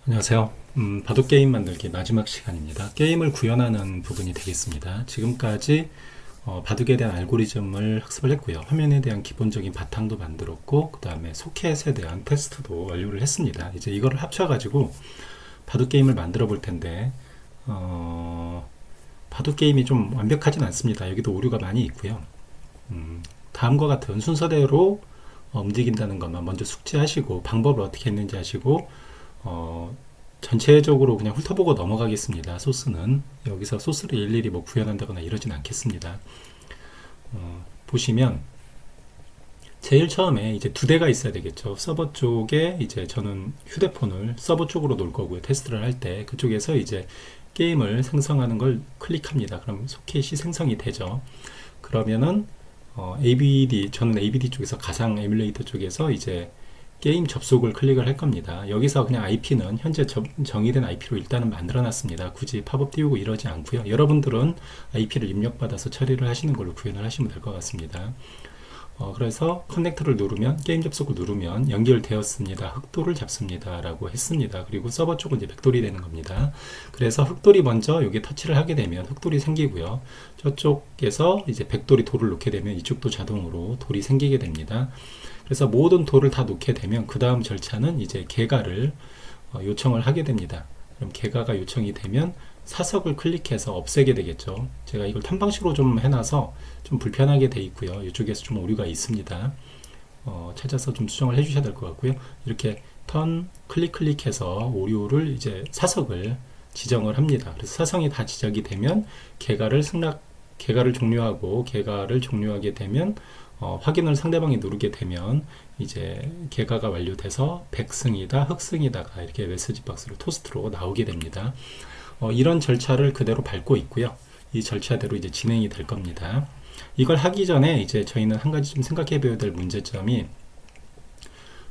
안녕하세요. 바둑게임 만들기 마지막 시간입니다. 게임을 구현하는 부분이 되겠습니다. 지금까지 바둑에 대한 알고리즘을 학습을 했고요. 화면에 대한 기본적인 바탕도 만들었고, 그 다음에 소켓에 대한 테스트도 완료를 했습니다. 이제 이거를 합쳐가지고 바둑게임을 만들어 볼 텐데, 바둑게임이 좀 완벽하진 않습니다. 여기도 오류가 많이 있고요. 다음과 같은 순서대로 움직인다는 것만 먼저 숙지하시고, 방법을 어떻게 했는지 하시고, 전체적으로 그냥 훑어보고 넘어가겠습니다. 소스는 여기서 소스를 일일이 뭐 구현한다거나 이러진 않겠습니다. 보시면 제일 처음에 이제 두 대가 있어야 되겠죠. 서버 쪽에 이제 저는 휴대폰을 서버 쪽으로 놓을 거고요. 테스트를 할 때 그쪽에서 이제 게임을 생성하는 걸 클릭합니다. 그럼 소켓이 생성이 되죠. 그러면은 ABD, 저는 ABD 쪽에서 가상 에뮬레이터 쪽에서 이제 게임 접속을 클릭을 할 겁니다. 여기서 그냥 IP는 현재 정의된 IP로 일단은 만들어 놨습니다. 굳이 팝업 띄우고 이러지 않고요. 여러분들은 IP를 입력받아서 처리를 하시는 걸로 구현을 하시면 될 것 같습니다. 그래서 커넥터를 누르면, 게임 접속을 누르면 연결되었습니다. 흑도를 잡습니다. 라고 했습니다. 그리고 서버 쪽은 이제 백돌이 되는 겁니다. 그래서 흑돌이 먼저 여기 터치를 하게 되면 흑돌이 생기고요. 저쪽에서 이제 백돌이 돌을 놓게 되면 이쪽도 자동으로 돌이 생기게 됩니다. 그래서 모든 돌을 다 놓게 되면 그 다음 절차는 이제 개가를 요청을 하게 됩니다. 그럼 개가가 요청이 되면 사석을 클릭해서 없애게 되겠죠. 제가 이걸 탐방식으로 좀 해놔서 좀 불편하게 돼 있고요. 이쪽에서 좀 오류가 있습니다. 찾아서 좀 수정을 해주셔야 될 것 같고요. 이렇게 턴 클릭해서 오류를 이제 사석을 지정을 합니다. 그래서 사성이 다 지적이 되면 개가를 종료하고 개가를 종료하게 되면 확인을 상대방이 누르게 되면 이제 개가가 완료돼서 백승이다 흑승이다가 이렇게 메시지 박스로 토스트로 나오게 됩니다. 이런 절차를 그대로 밟고 있고요. 이 절차대로 이제 진행이 될 겁니다. 이걸 하기 전에 이제 저희는 한 가지 좀 생각해 봐야 될 문제점이,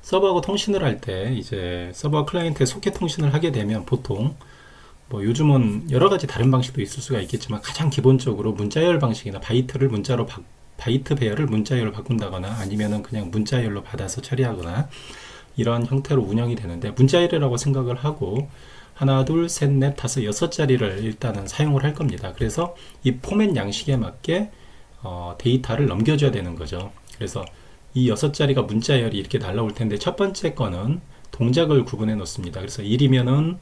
서버하고 통신을 할 때 이제 서버 클라이언트에 소켓 통신을 하게 되면 보통 뭐 요즘은 여러 가지 다른 방식도 있을 수가 있겠지만 가장 기본적으로 문자열 방식이나 바이트 배열을 문자열로 바꾼다거나 아니면은 그냥 문자열로 받아서 처리하거나 이런 형태로 운영이 되는데, 문자열이라고 생각을 하고 하나, 둘, 셋, 넷, 다섯, 여섯 자리를 일단은 사용을 할 겁니다. 그래서 이 포맷 양식에 맞게 데이터를 넘겨줘야 되는 거죠. 그래서 이 여섯 자리가 문자열이 이렇게 날라올 텐데, 첫 번째 거는 동작을 구분해 놓습니다. 그래서 1이면은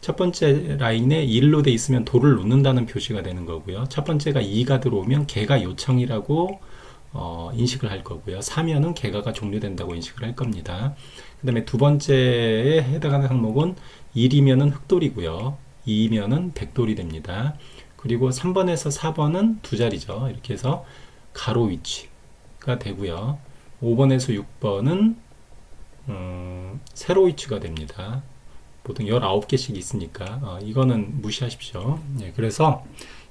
첫 번째 라인에 1로 돼 있으면 돌을 놓는다는 표시가 되는 거고요. 첫 번째가 2가 들어오면 개가 요청이라고 인식을 할 거고요. 3면은 개가가 종료된다고 인식을 할 겁니다. 그 다음에 두 번째에 해당하는 항목은 1이면은 흑돌이고요. 2면은 백돌이 됩니다. 그리고 3번에서 4번은 두 자리죠. 이렇게 해서 가로 위치가 되고요. 5번에서 6번은 세로 위치가 됩니다. 보통 19개씩 있으니까 이거는 무시하십시오. 네, 그래서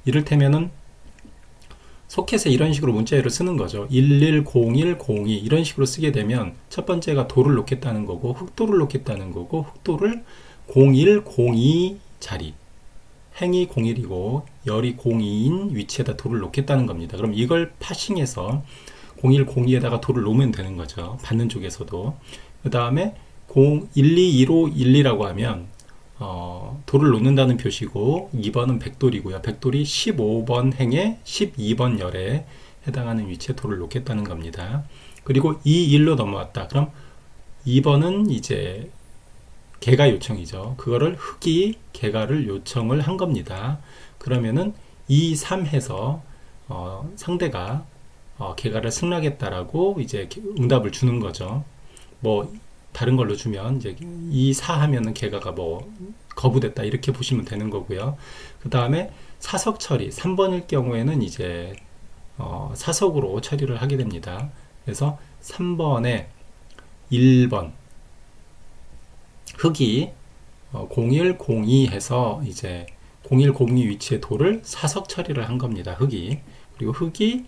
이를테면은 소켓에 이런 식으로 문자열을 쓰는 거죠. 110102 이런 식으로 쓰게 되면 첫 번째가 돌을 놓겠다는 거고 흑돌을 놓겠다는 거고, 흑돌을 0102 자리, 행이 01이고 열이 02인 위치에다 돌을 놓겠다는 겁니다. 그럼 이걸 파싱해서 0102에다가 돌을 놓으면 되는 거죠. 받는 쪽에서도. 그 다음에 1215 12라고 하면 돌을 놓는다는 표시고, 2번은 백돌이고요. 백돌이 15번 행에 12번 열에 해당하는 위치에 돌을 놓겠다는 겁니다. 그리고 21로 넘어왔다. 그럼 2번은 이제 개가 요청이죠. 그거를 흑이 개가를 요청을 한 겁니다. 그러면은 2, 3 해서 상대가 개가를 승낙했다라고 이제 응답을 주는 거죠. 뭐 다른 걸로 주면 이제 2, 4 하면은 개가가 뭐 거부됐다 이렇게 보시면 되는 거고요. 그 다음에 사석 처리 3번일 경우에는 이제 사석으로 처리를 하게 됩니다. 그래서 3번에 1번 흑이 0102 해서 이제 0102 위치의 돌을 사석 처리를 한 겁니다. 흑이. 그리고 흑이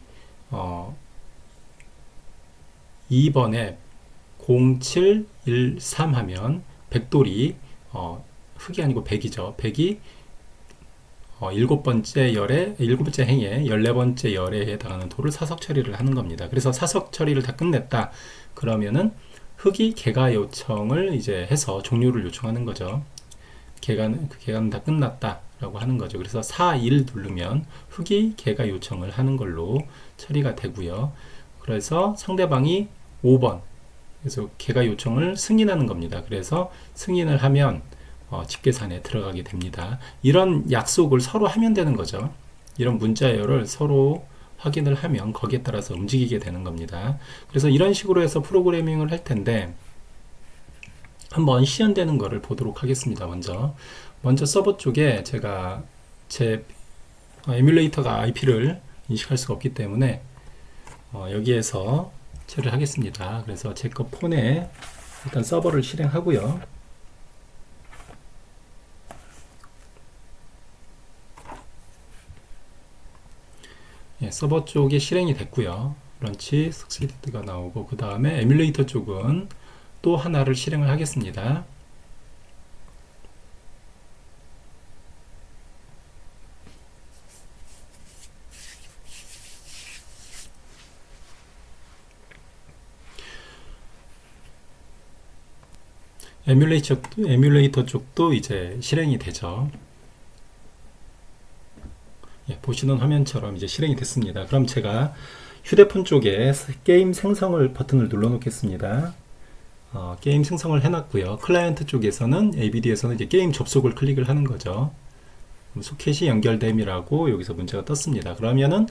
2번에 0713 하면 백돌이 흑이 아니고 백이죠. 백이 7번째 행에 14번째 열에 해당하는 돌을 사석 처리를 하는 겁니다. 그래서 사석 처리를 다 끝냈다. 그러면은 흑이 개가 요청을 이제 해서 종료를 요청하는 거죠. 그 개가는 다 끝났다 라고 하는 거죠. 그래서 4.1 누르면 흑이 개가 요청을 하는 걸로 처리가 되고요. 그래서 상대방이 5번, 그래서 개가 요청을 승인하는 겁니다. 그래서 승인을 하면 집계산에 들어가게 됩니다. 이런 약속을 서로 하면 되는 거죠. 이런 문자열을 서로 확인을 하면 거기에 따라서 움직이게 되는 겁니다. 그래서 이런 식으로 해서 프로그래밍을 할 텐데 한번 시연되는 거를 보도록 하겠습니다. 먼저 서버 쪽에 제가 제 에뮬레이터가 IP를 인식할 수가 없기 때문에 여기에서 처리를 하겠습니다. 그래서 제 거 폰에 일단 서버를 실행하고요. 예, 서버 쪽에 실행이 됐고요. 런치 석시드가 나오고 그 다음에 에뮬레이터 쪽은 또 하나를 실행을 하겠습니다. 에뮬레이터 쪽도 이제 실행이 되죠. 예, 보시는 화면처럼 이제 실행이 됐습니다. 그럼 제가 휴대폰 쪽에 게임 생성을 버튼을 눌러 놓겠습니다. 게임 생성을 해놨고요. 클라이언트 쪽에서는 ABD에서는 이제 게임 접속을 클릭을 하는 거죠. 소켓이 연결됨이라고 여기서 문제가 떴습니다. 그러면은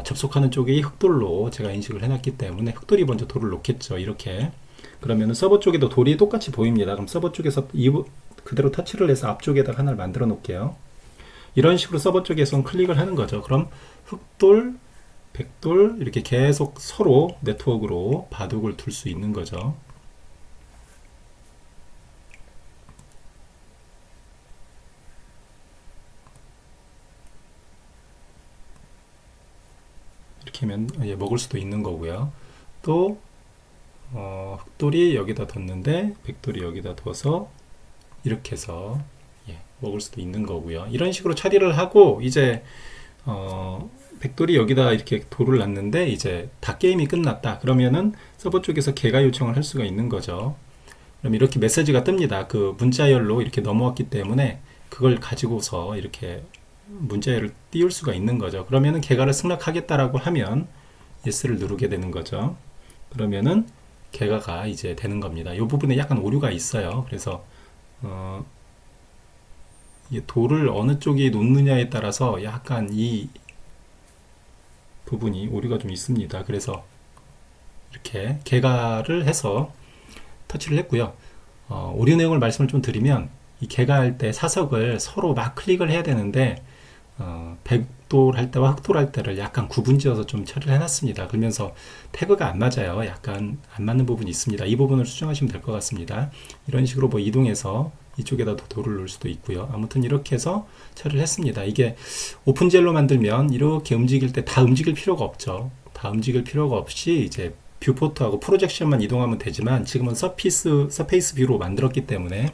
접속하는 쪽이 흑돌로 제가 인식을 해놨기 때문에 흑돌이 먼저 돌을 놓겠죠. 이렇게. 그러면은 서버 쪽에도 돌이 똑같이 보입니다. 그럼 서버 쪽에서 그대로 터치를 해서 앞쪽에다가 하나를 만들어 놓을게요. 이런 식으로 서버 쪽에선 클릭을 하는 거죠. 그럼 흑돌, 백돌 이렇게 계속 서로 네트워크로 바둑을 둘 수 있는 거죠. 이렇게 하면 먹을 수도 있는 거고요. 또 흑돌이 여기다 뒀는데 백돌이 여기다 둬서 이렇게 해서 먹을 수도 있는 거고요. 이런 식으로 처리를 하고 이제 백돌이 여기다 이렇게 돌을 놨는데 이제 다 게임이 끝났다. 그러면은 서버 쪽에서 개가 요청을 할 수가 있는 거죠. 그럼 이렇게 메시지가 뜹니다. 그 문자열로 이렇게 넘어왔기 때문에 그걸 가지고서 이렇게 문자열을 띄울 수가 있는 거죠. 그러면은 개가를 승낙하겠다라고 하면 yes를 누르게 되는 거죠. 그러면은 개가가 이제 되는 겁니다. 이 부분에 약간 오류가 있어요. 그래서 이게 돌을 어느 쪽에 놓느냐에 따라서 약간 이 부분이 오류가 좀 있습니다. 그래서 이렇게 개가를 해서 터치를 했고요. 오류 내용을 말씀을 좀 드리면 이 개가할 때 사석을 서로 막 클릭을 해야 되는데 백돌 할 때와 흑돌 할 때를 약간 구분지어서 좀 처리를 해놨습니다. 그러면서 태그가 안 맞아요. 약간 안 맞는 부분이 있습니다. 이 부분을 수정하시면 될 것 같습니다. 이런 식으로 뭐 이동해서 이쪽에다 돌을 놓을 수도 있고요. 아무튼 이렇게 해서 처리를 했습니다. 이게 오픈젤로 만들면 이렇게 움직일 때 다 움직일 필요가 없죠. 다 움직일 필요가 없이 이제 뷰포트하고 프로젝션만 이동하면 되지만 지금은 서페이스 뷰로 만들었기 때문에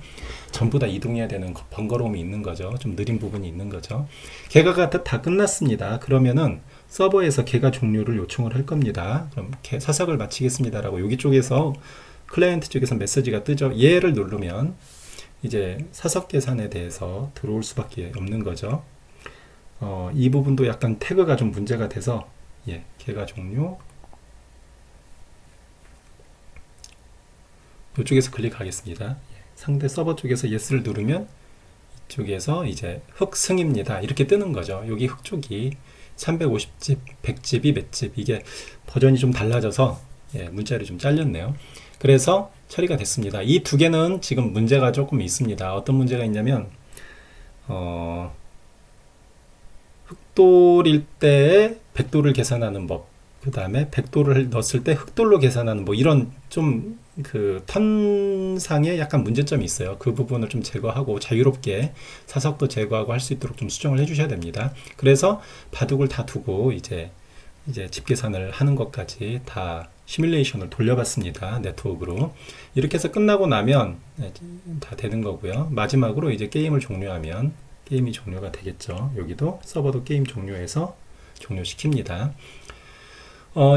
전부 다 이동해야 되는 번거로움이 있는 거죠. 좀 느린 부분이 있는 거죠. 개가가 다 끝났습니다. 그러면은 서버에서 개가 종료를 요청을 할 겁니다. 그럼 사석을 마치겠습니다라고 여기 쪽에서 클라이언트 쪽에서 메시지가 뜨죠. 얘를 누르면 이제 사석 계산에 대해서 들어올 수밖에 없는 거죠. 이 부분도 약간 태그가 좀 문제가 돼서 개가 종료 이쪽에서 클릭하겠습니다. 상대 서버 쪽에서 yes를 누르면 이쪽에서 이제 흑승입니다. 이렇게 뜨는 거죠. 여기 흑 쪽이 350집, 100집이 몇 집, 이게 버전이 좀 달라져서 문자열이 좀 잘렸네요. 그래서 처리가 됐습니다. 이 두 개는 지금 문제가 조금 있습니다. 어떤 문제가 있냐면 흑돌일 때 백돌을 계산하는 법, 그 다음에 백돌을 넣었을 때 흑돌로 계산하는 뭐 이런 좀 그 턴상에 약간 문제점이 있어요. 그 부분을 좀 제거하고 자유롭게 사석도 제거하고 할 수 있도록 좀 수정을 해주셔야 됩니다. 그래서 바둑을 다 두고 이제 집계산을 하는 것까지 다 시뮬레이션을 돌려봤습니다. 네트워크로. 이렇게 해서 끝나고 나면 다 되는 거고요. 마지막으로 이제 게임을 종료하면 게임이 종료가 되겠죠. 여기도 서버도 게임 종료해서 종료시킵니다.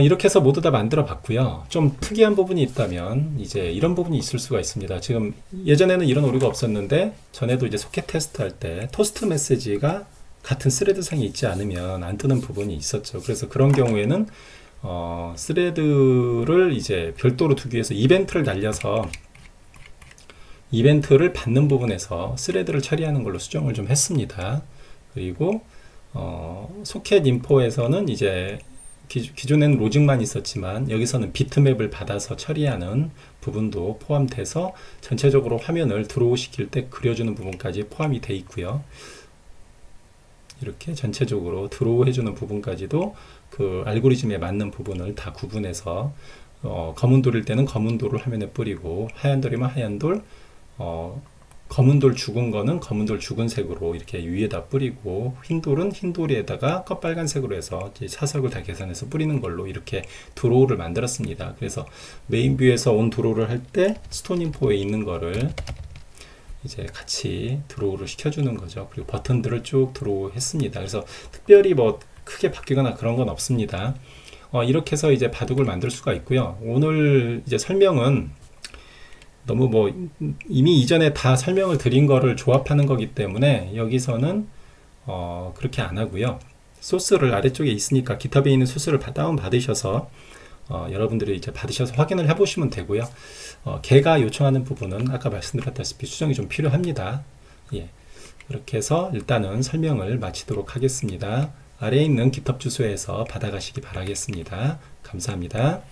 이렇게 해서 모두 다 만들어 봤고요. 좀 특이한 부분이 있다면 이제 이런 부분이 있을 수가 있습니다. 지금 예전에는 이런 오류가 없었는데 전에도 이제 소켓 테스트 할 때 토스트 메시지가 같은 스레드상에 있지 않으면 안 뜨는 부분이 있었죠. 그래서 그런 경우에는 스레드를 이제 별도로 두기 위해서 이벤트를 날려서 이벤트를 받는 부분에서 스레드를 처리하는 걸로 수정을 좀 했습니다. 그리고 소켓 인포에서는 이제 기존에는 로직만 있었지만 여기서는 비트맵을 받아서 처리하는 부분도 포함돼서 전체적으로 화면을 드로우 시킬 때 그려주는 부분까지 포함이 되어 있고요. 이렇게 전체적으로 드로우 해주는 부분까지도 그 알고리즘에 맞는 부분을 다 구분해서 검은 돌일 때는 검은 돌을 화면에 뿌리고 하얀 돌이면 하얀 돌, 검은 돌 죽은 거는 검은 돌 죽은 색으로 이렇게 위에다 뿌리고 흰 돌은 흰 돌에다가 껍빨간색으로 해서 이제 사석을 다 계산해서 뿌리는 걸로 이렇게 드로우를 만들었습니다. 그래서 메인 뷰에서 온 드로우를 할 때 스톤 인포에 있는 거를 이제 같이 드로우를 시켜주는 거죠. 그리고 버튼들을 쭉 드로우 했습니다. 그래서 특별히 뭐 크게 바뀌거나 그런 건 없습니다. 이렇게 해서 이제 바둑을 만들 수가 있고요. 오늘 이제 설명은 너무 뭐 이미 이전에 다 설명을 드린 거를 조합하는 거기 때문에 여기서는 그렇게 안 하고요. 소스를 아래쪽에 있으니까 깃허브에 있는 소스를 다운 받으셔서 여러분들이 이제 받으셔서 확인을 해보시면 되고요. 걔가 요청하는 부분은 아까 말씀드렸다시피 수정이 좀 필요합니다. 예. 그렇게 해서 일단은 설명을 마치도록 하겠습니다. 아래에 있는 깃허브 주소에서 받아가시기 바라겠습니다. 감사합니다.